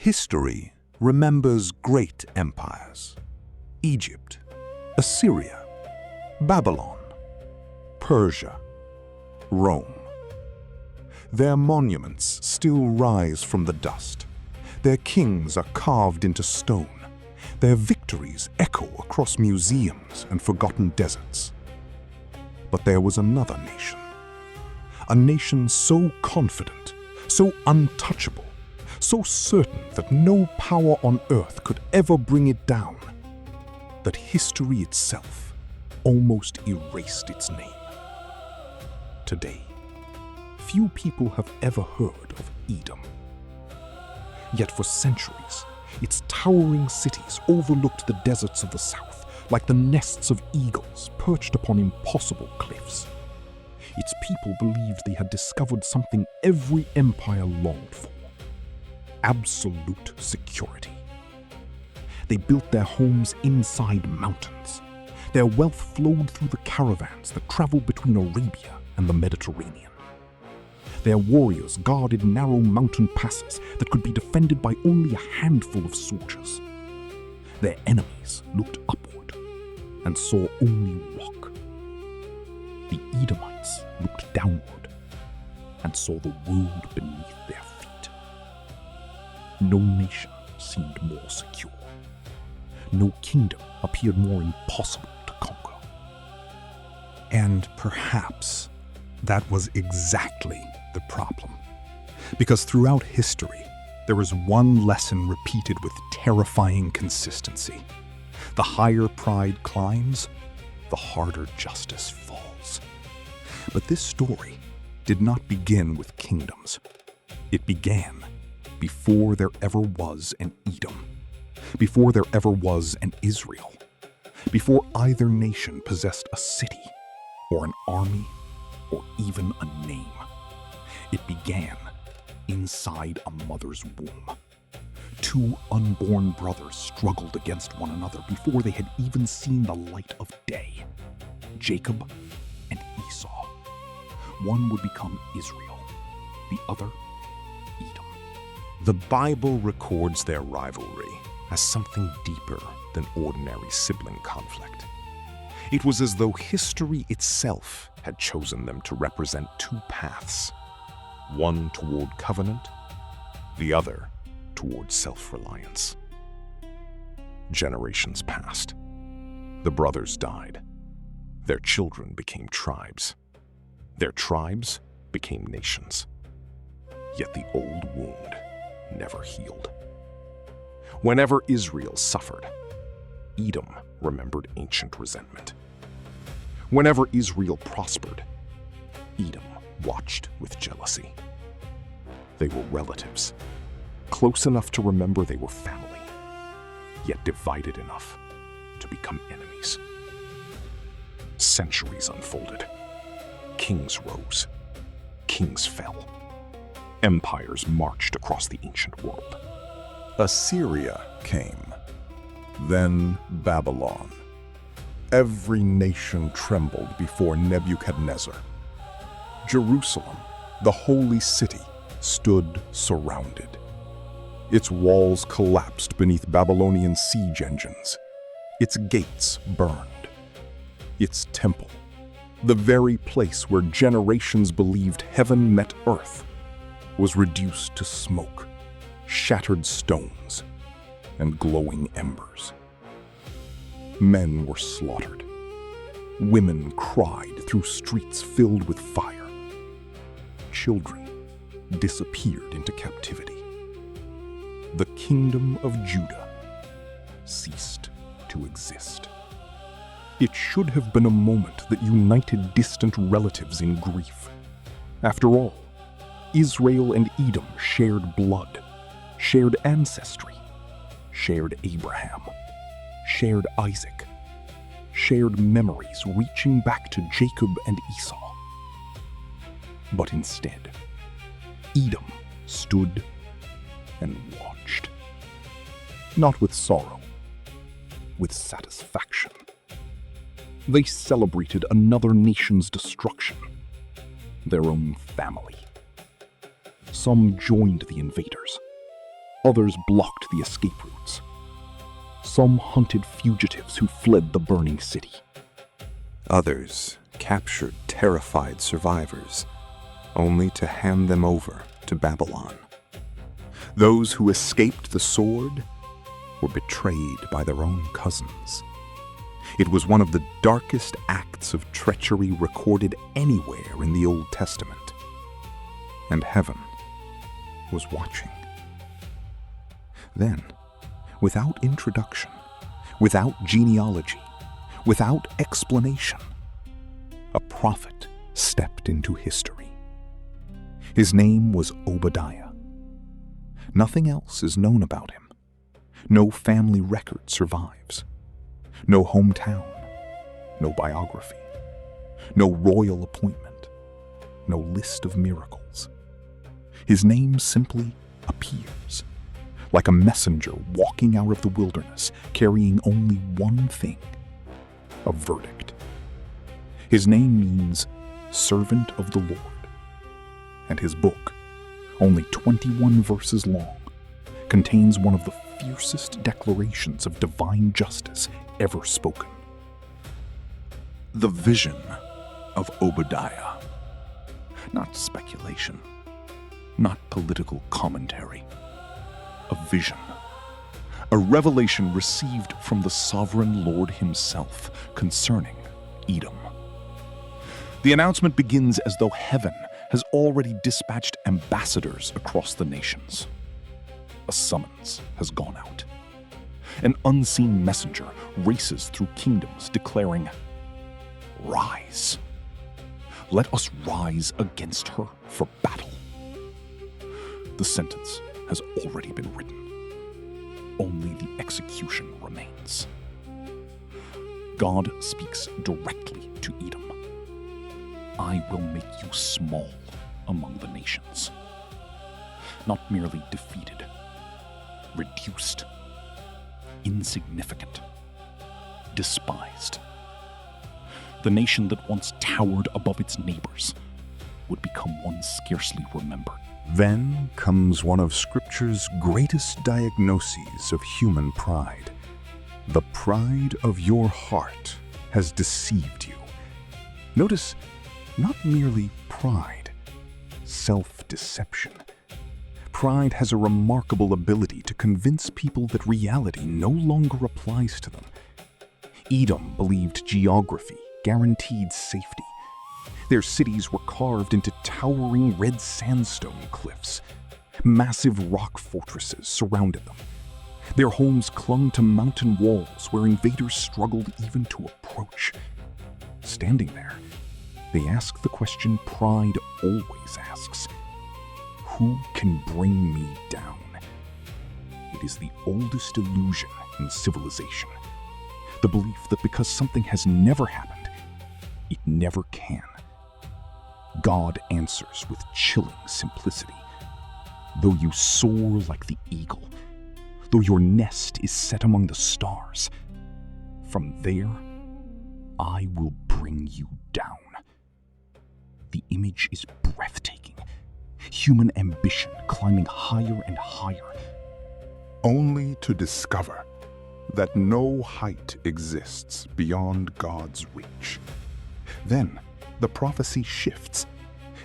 History remembers great empires: Egypt, Assyria, Babylon, Persia, Rome. Their monuments still rise from the dust. Their kings are carved into stone. Their victories echo across museums and forgotten deserts. But there was another nation. A nation so confident, so untouchable, so certain that no power on earth could ever bring it down, that history itself almost erased its name. Today, few people have ever heard of Edom. Yet for centuries, its towering cities overlooked the deserts of the south like the nests of eagles perched upon impossible cliffs. Its people believed they had discovered something every empire longed for: absolute security. They built their homes inside mountains. Their wealth flowed through the caravans that traveled between Arabia and the Mediterranean. Their warriors guarded narrow mountain passes that could be defended by only a handful of soldiers. Their enemies looked upward and saw only rock. The Edomites looked downward and saw the world beneath their feet. No nation seemed more secure. No kingdom appeared more impossible to conquer. And perhaps that was exactly the problem. Because throughout history, there is one lesson repeated with terrifying consistency. The higher pride climbs, the harder justice falls. But this story did not begin with kingdoms. It began before there ever was an Edom, before there ever was an Israel, before either nation possessed a city or an army or even a name. It began inside a mother's womb. Two unborn brothers struggled against one another before they had even seen the light of day. Jacob and Esau. One would become Israel, the other Edom. The Bible records their rivalry as something deeper than ordinary sibling conflict. It was as though history itself had chosen them to represent two paths, one toward covenant, the other toward self-reliance. Generations passed. The brothers died. Their children became tribes. Their tribes became nations. Yet the old wound never healed. Whenever Israel suffered, Edom remembered ancient resentment. Whenever Israel prospered, Edom watched with jealousy. They were relatives, close enough to remember they were family, yet divided enough to become enemies. Centuries unfolded. Kings rose. Kings fell. Empires marched across the ancient world. Assyria came, then Babylon. Every nation trembled before Nebuchadnezzar. Jerusalem, the holy city, stood surrounded. Its walls collapsed beneath Babylonian siege engines. Its gates burned. Its temple, the very place where generations believed heaven met earth, was reduced to smoke, shattered stones, and glowing embers. Men were slaughtered. Women cried through streets filled with fire. Children disappeared into captivity. The kingdom of Judah ceased to exist. It should have been a moment that united distant relatives in grief. After all, Israel and Edom shared blood, shared ancestry, shared Abraham, shared Isaac, shared memories reaching back to Jacob and Esau. But instead, Edom stood and watched. Not with sorrow, with satisfaction. They celebrated another nation's destruction, their own family. Some joined the invaders. Others blocked the escape routes. Some hunted fugitives who fled the burning city. Others captured terrified survivors, only to hand them over to Babylon. Those who escaped the sword were betrayed by their own cousins. It was one of the darkest acts of treachery recorded anywhere in the Old Testament. And heaven was watching. Then, without introduction, without genealogy, without explanation, a prophet stepped into history. His name was Obadiah. Nothing else is known about him. No family record survives. No hometown. No biography. No royal appointment. No list of miracles. His name simply appears, like a messenger walking out of the wilderness, carrying only one thing: a verdict. His name means servant of the Lord. And his book, only 21 verses long, contains one of the fiercest declarations of divine justice ever spoken. The vision of Obadiah. Not speculation, not political commentary. A vision. A revelation received from the sovereign Lord himself concerning Edom. The announcement begins as though heaven has already dispatched ambassadors across the nations. A summons has gone out. An unseen messenger races through kingdoms declaring, "Rise. Let us rise against her for battle." The sentence has already been written. Only the execution remains. God speaks directly to Edom. "I will make you small among the nations." Not merely defeated, reduced, insignificant, despised. The nation that once towered above its neighbors would become one scarcely remembered. Then comes one of Scripture's greatest diagnoses of human pride. The pride of your heart has deceived you. Notice, not merely pride, self-deception. Pride has a remarkable ability to convince people that reality no longer applies to them. Edom believed geography guaranteed safety. Their cities were carved into towering red sandstone cliffs. Massive rock fortresses surrounded them. Their homes clung to mountain walls where invaders struggled even to approach. Standing there, they ask the question pride always asks: who can bring me down? It is the oldest illusion in civilization. The belief that because something has never happened, it never can. God answers with chilling simplicity. Though you soar like the eagle, though your nest is set among the stars, from there I will bring you down. The image is breathtaking. Human ambition climbing higher and higher, only to discover that no height exists beyond God's reach. Then the prophecy shifts.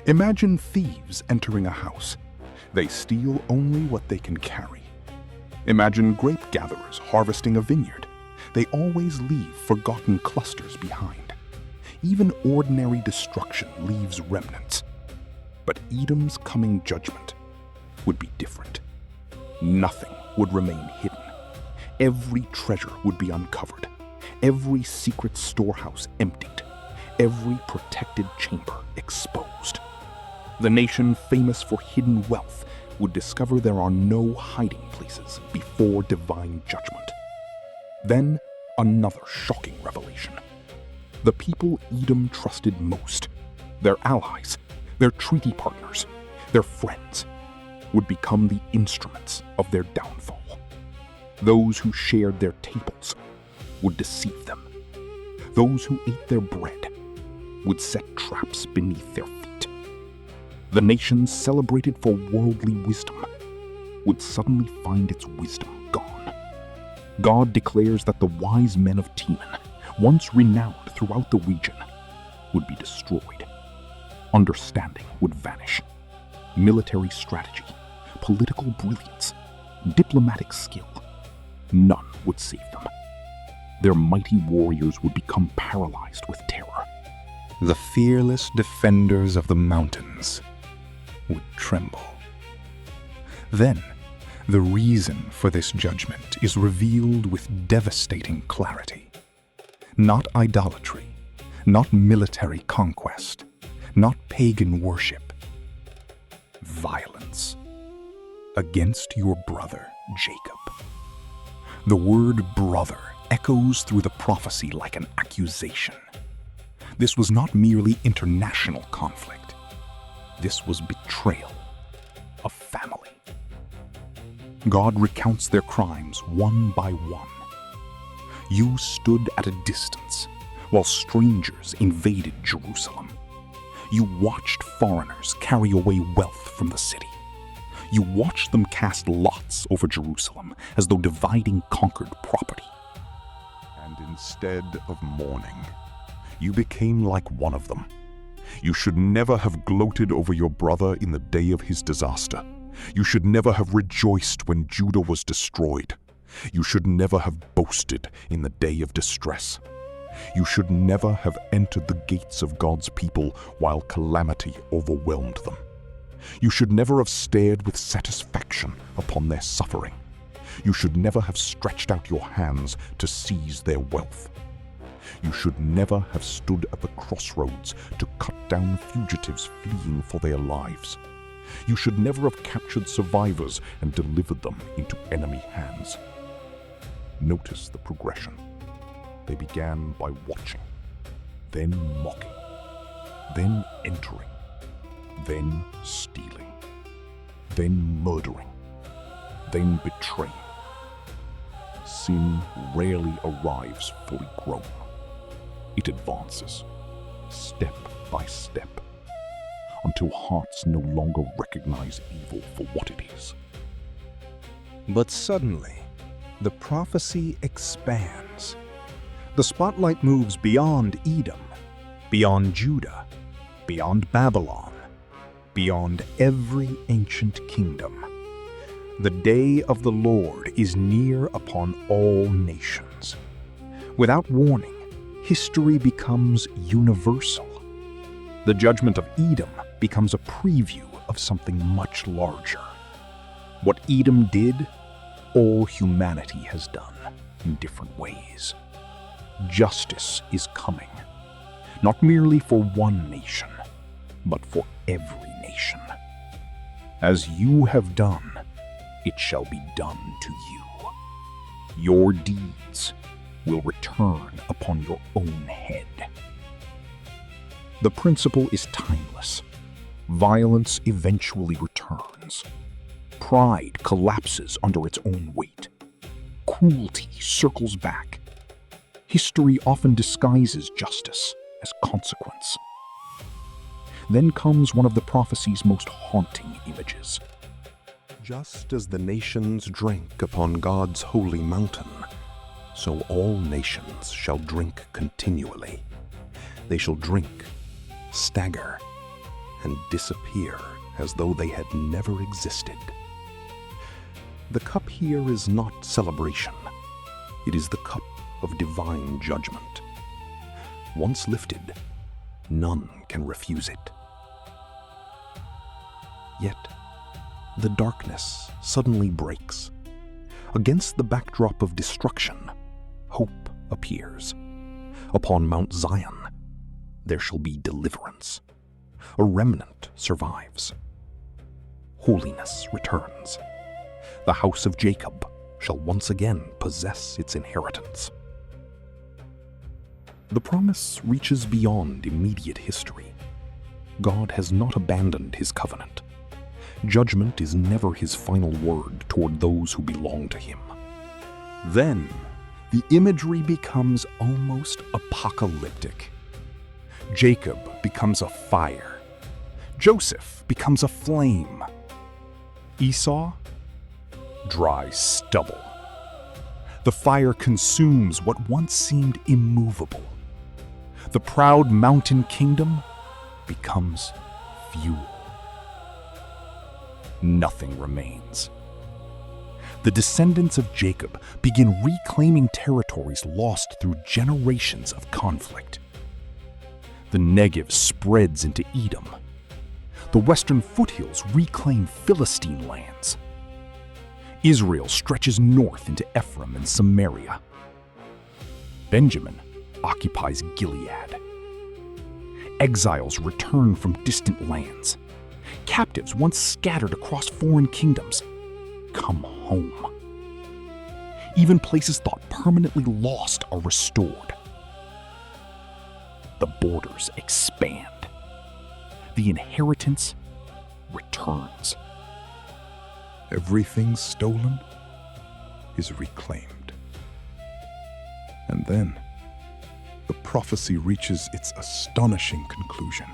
Imagine thieves entering a house. They steal only what they can carry. Imagine grape gatherers harvesting a vineyard. They always leave forgotten clusters behind. Even ordinary destruction leaves remnants. But Edom's coming judgment would be different. Nothing would remain hidden. Every treasure would be uncovered. Every secret storehouse emptied. Every protected chamber exposed. The nation famous for hidden wealth would discover there are no hiding places before divine judgment. Then another shocking revelation. The people Edom trusted most, their allies, their treaty partners, their friends, would become the instruments of their downfall. Those who shared their tables would deceive them. Those who ate their bread would set traps beneath their feet. The nations celebrated for worldly wisdom would suddenly find its wisdom gone. God declares that the wise men of Teman, once renowned throughout the region, would be destroyed. Understanding would vanish. Military strategy, political brilliance, diplomatic skill, none would save them. Their mighty warriors would become paralyzed with terror. The fearless defenders of the mountains would tremble. Then, the reason for this judgment is revealed with devastating clarity. Not idolatry, not military conquest, not pagan worship. Violence against your brother Jacob. The word brother echoes through the prophecy like an accusation. This was not merely international conflict. This was betrayal of family. God recounts their crimes one by one. You stood at a distance while strangers invaded Jerusalem. You watched foreigners carry away wealth from the city. You watched them cast lots over Jerusalem as though dividing conquered property. And instead of mourning, you became like one of them. You should never have gloated over your brother in the day of his disaster. You should never have rejoiced when Judah was destroyed. You should never have boasted in the day of distress. You should never have entered the gates of God's people while calamity overwhelmed them. You should never have stared with satisfaction upon their suffering. You should never have stretched out your hands to seize their wealth. You should never have stood at the crossroads to cut down fugitives fleeing for their lives. You should never have captured survivors and delivered them into enemy hands. Notice the progression. They began by watching, then mocking, then entering, then stealing, then murdering, then betraying. Sin rarely arrives fully grown. It advances, step by step, until hearts no longer recognize evil for what it is. But suddenly, the prophecy expands. The spotlight moves beyond Edom, beyond Judah, beyond Babylon, beyond every ancient kingdom. The day of the Lord is near upon all nations. Without warning, history becomes universal. The judgment of Edom becomes a preview of something much larger. What Edom did, all humanity has done in different ways. Justice is coming, not merely for one nation, but for every nation. As you have done, it shall be done to you. Your deeds will return upon your own head. The principle is timeless. Violence eventually returns. Pride collapses under its own weight. Cruelty circles back. History often disguises justice as consequence. Then comes one of the prophecy's most haunting images. Just as the nations drank upon God's holy mountain, so all nations shall drink continually. They shall drink, stagger, and disappear as though they had never existed. The cup here is not celebration. It is the cup of divine judgment. Once lifted, none can refuse it. Yet, the darkness suddenly breaks. Against the backdrop of destruction, hope appears. Upon Mount Zion, there shall be deliverance. A remnant survives. Holiness returns. The house of Jacob shall once again possess its inheritance. The promise reaches beyond immediate history. God has not abandoned his covenant. Judgment is never his final word toward those who belong to him. Then, the imagery becomes almost apocalyptic. Jacob becomes a fire. Joseph becomes a flame. Esau dry stubble. The fire consumes what once seemed immovable. The proud mountain kingdom becomes fuel. Nothing remains. The descendants of Jacob begin reclaiming territories lost through generations of conflict. The Negev spreads into Edom. The western foothills reclaim Philistine lands. Israel stretches north into Ephraim and Samaria. Benjamin occupies Gilead. Exiles return from distant lands. Captives once scattered across foreign kingdoms come home. Even places thought permanently lost are restored. The borders expand. The inheritance returns. Everything stolen is reclaimed. And then the prophecy reaches its astonishing conclusion.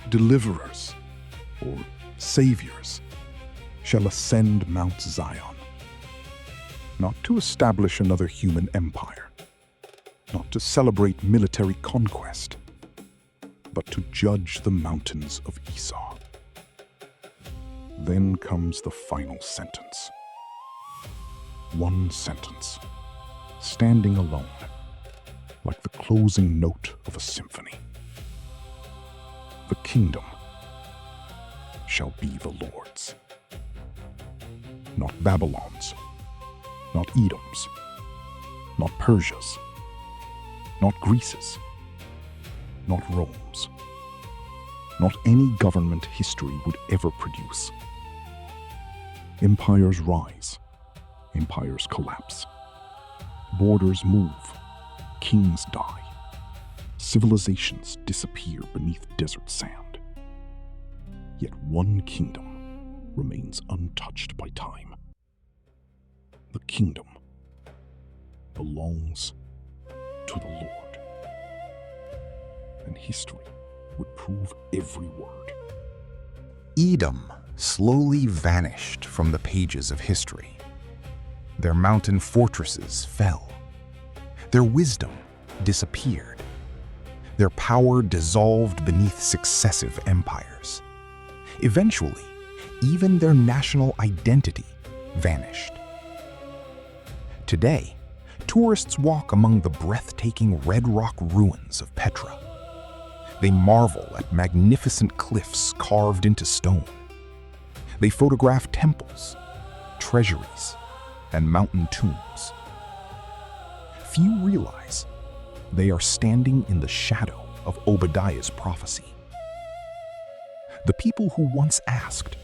Deliverers, or saviors, shall ascend Mount Zion, not to establish another human empire, not to celebrate military conquest, but to judge the mountains of Esau. Then comes the final sentence. One sentence, standing alone, like the closing note of a symphony. The kingdom shall be the Lord's. Not Babylon's, not Edom's, not Persia's, not Greece's, not Rome's, not any government history would ever produce. Empires rise, empires collapse. Borders move, kings die, civilizations disappear beneath desert sand. Yet one kingdom remains untouched by time. The kingdom belongs to the Lord. And history would prove every word. Edom slowly vanished from the pages of history. Their mountain fortresses fell. Their wisdom disappeared. Their power dissolved beneath successive empires. Eventually, even their national identity vanished. Today, tourists walk among the breathtaking red rock ruins of Petra. They marvel at magnificent cliffs carved into stone. They photograph temples, treasuries, and mountain tombs. Few realize they are standing in the shadow of Obadiah's prophecy. The people who once asked,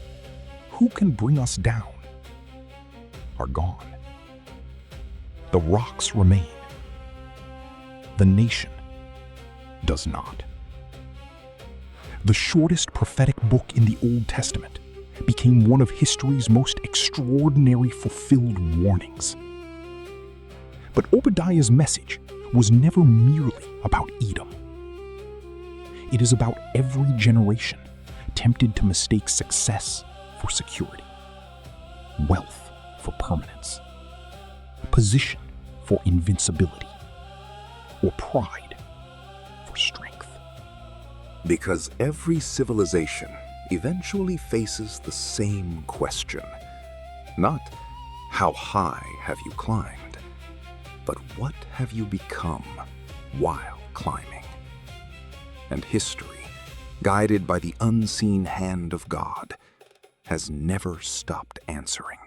"Who can bring us down?" are gone. The rocks remain. The nation does not. The shortest prophetic book in the Old Testament became one of history's most extraordinary fulfilled warnings. But Obadiah's message was never merely about Edom. It is about every generation tempted to mistake success for security, wealth for permanence, position for invincibility, or pride for strength. Because every civilization eventually faces the same question. Not, how high have you climbed, but what have you become while climbing? And history, guided by the unseen hand of God, has never stopped answering.